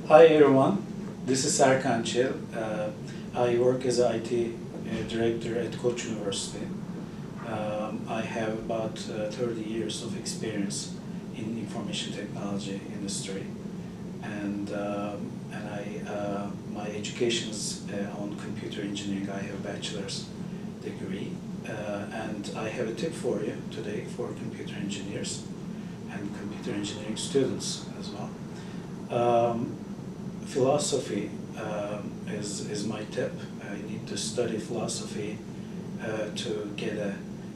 Hi everyone, this is Serkan Çel. I work as an IT director at Koç University. I have about 30 years of experience in information technology industry, and my education is on computer engineering. I have a bachelor's degree, and I have a tip for you today for computer engineers and computer engineering students as well. Philosophy is my tip. You need to study philosophy to get a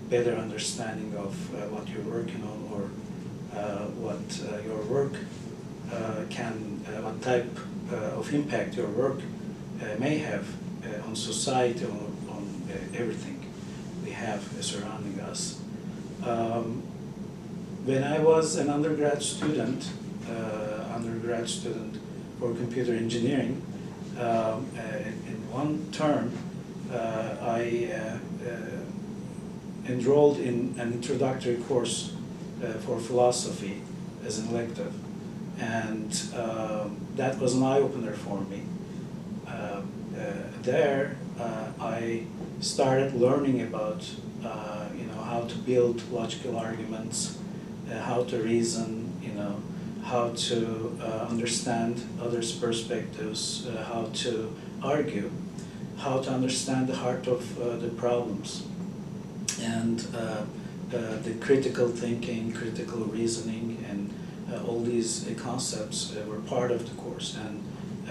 better understanding of what you're working on, or what your work what type of impact your work may have on society, on everything we have surrounding us. When I was an undergrad student for computer engineering, in one term, I enrolled in an introductory course for philosophy as an elective, and that was an eye-opener for me. There, I started learning about how to build logical arguments, how to reason, how to understand others' perspectives, how to argue, how to understand the heart of the problems, and the critical thinking, critical reasoning, and all these concepts were part of the course. And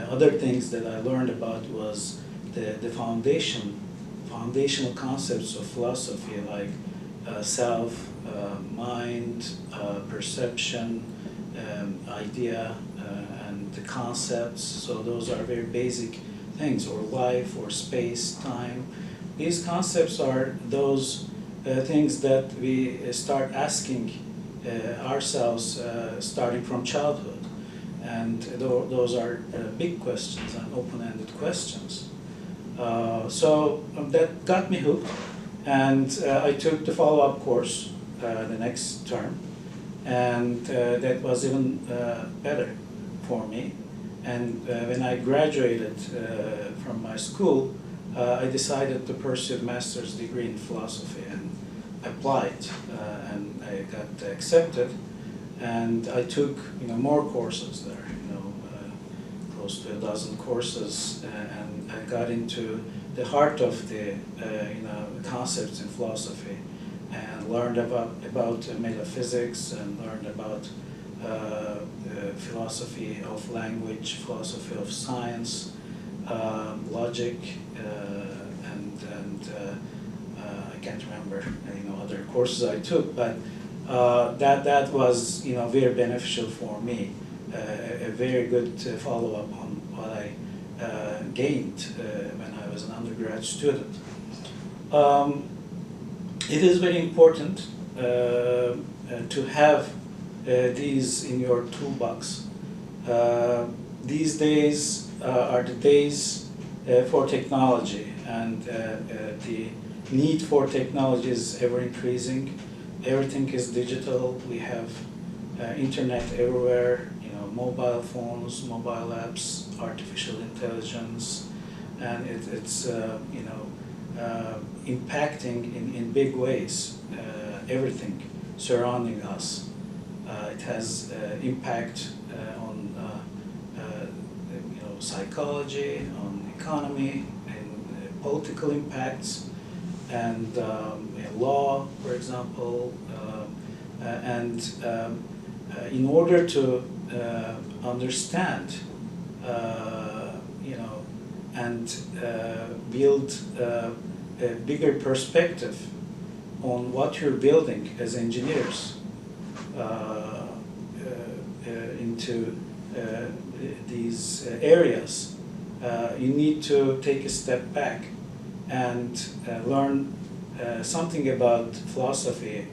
other things that I learned about was the foundational concepts of philosophy, like self, mind, perception, idea, and the concepts. So those are very basic things, or life, or space, time. These concepts are those things that we start asking ourselves starting from childhood. And those are big questions and open-ended questions. So that got me hooked, and I took the follow-up course the next term, and that was even better for me. And when I graduated from my school, I decided to pursue a master's degree in philosophy, and applied, and I got accepted, and I took more courses there, close to a dozen courses, and I got into the heart of the concepts in philosophy, and learned about metaphysics, and learned about philosophy of language, philosophy of science, logic, and I can't remember other courses I took, but that was very beneficial for me, a very good follow-up on what I gained when I was an undergrad student. It is very important to have these in your toolbox. These days are the days for technology, and the need for technology is ever increasing. Everything is digital. We have internet everywhere, mobile phones, mobile apps, artificial intelligence, and it's impacting in big ways everything surrounding us. It has impact on psychology, on economy, and political impacts, and law, for example, and in order to understand, and build a bigger perspective on what you're building as engineers into these areas, you need to take a step back and learn something about philosophy,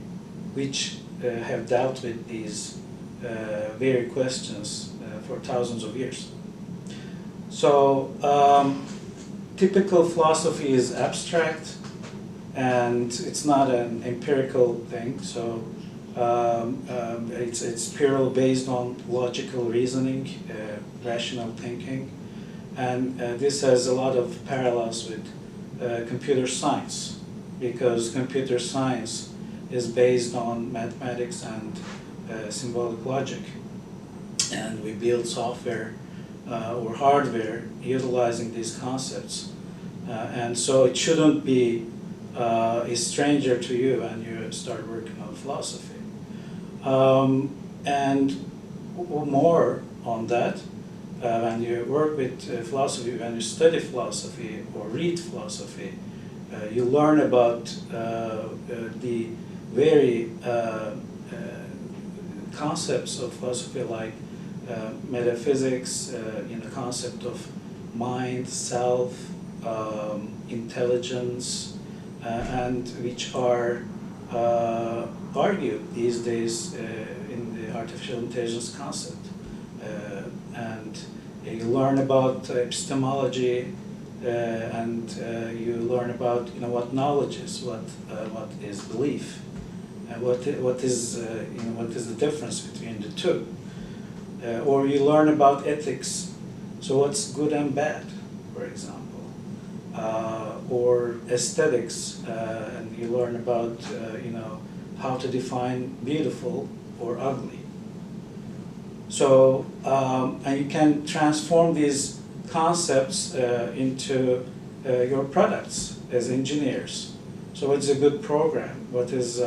which have dealt with these very questions for thousands of years. So typical philosophy is abstract, and it's not an empirical thing. So It's purely based on logical reasoning, rational thinking, and this has a lot of parallels with computer science, because computer science is based on mathematics and symbolic logic, and we build software or hardware utilizing these concepts, and so it shouldn't be a stranger to you when you start working on philosophy. And more on that, when you work with philosophy, when you study philosophy or read philosophy, you learn about the very concepts of philosophy, like metaphysics, the concept of mind, self, intelligence, and which are argued these days in the artificial intelligence concept. And you learn about epistemology, and you learn about what knowledge is, what is belief, and what is the difference between the two. Or you learn about ethics, so what's good and bad, for example. Or aesthetics, and you learn about how to define beautiful or ugly. So and you can transform these concepts into your products as engineers. So what's a good program? What is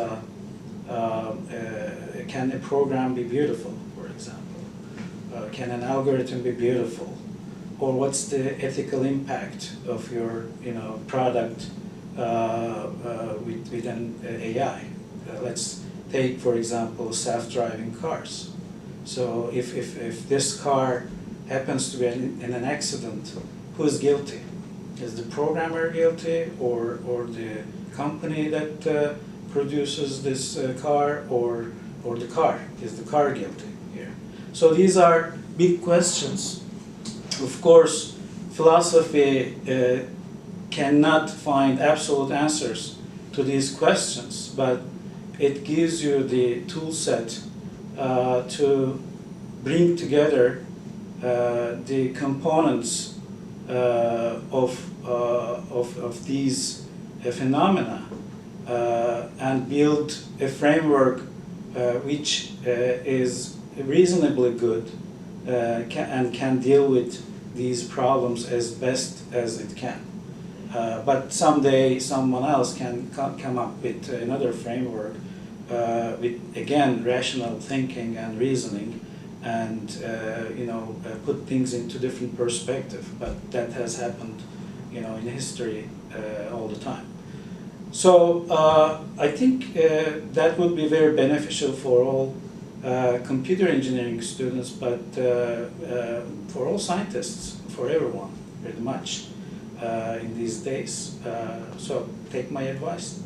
can a program be beautiful, for example? Can an algorithm be beautiful? Or what's the ethical impact of your product with an AI? Let's take, for example, self-driving cars. So if this car happens to be in an accident, who's guilty? Is the programmer guilty, or the company that produces this car, or the car? Is the car guilty here? So these are big questions. Of course, philosophy cannot find absolute answers to these questions, but it gives you the tool set to bring together the components of these phenomena and build a framework which is reasonably good and can deal with these problems as best as it can. But someday someone else can come up with another framework with, again, rational thinking and reasoning, and put things into different perspective. But that has happened, in history all the time. So I think that would be very beneficial for all computer engineering students, but for all scientists, for everyone, pretty much, in these days. So take my advice.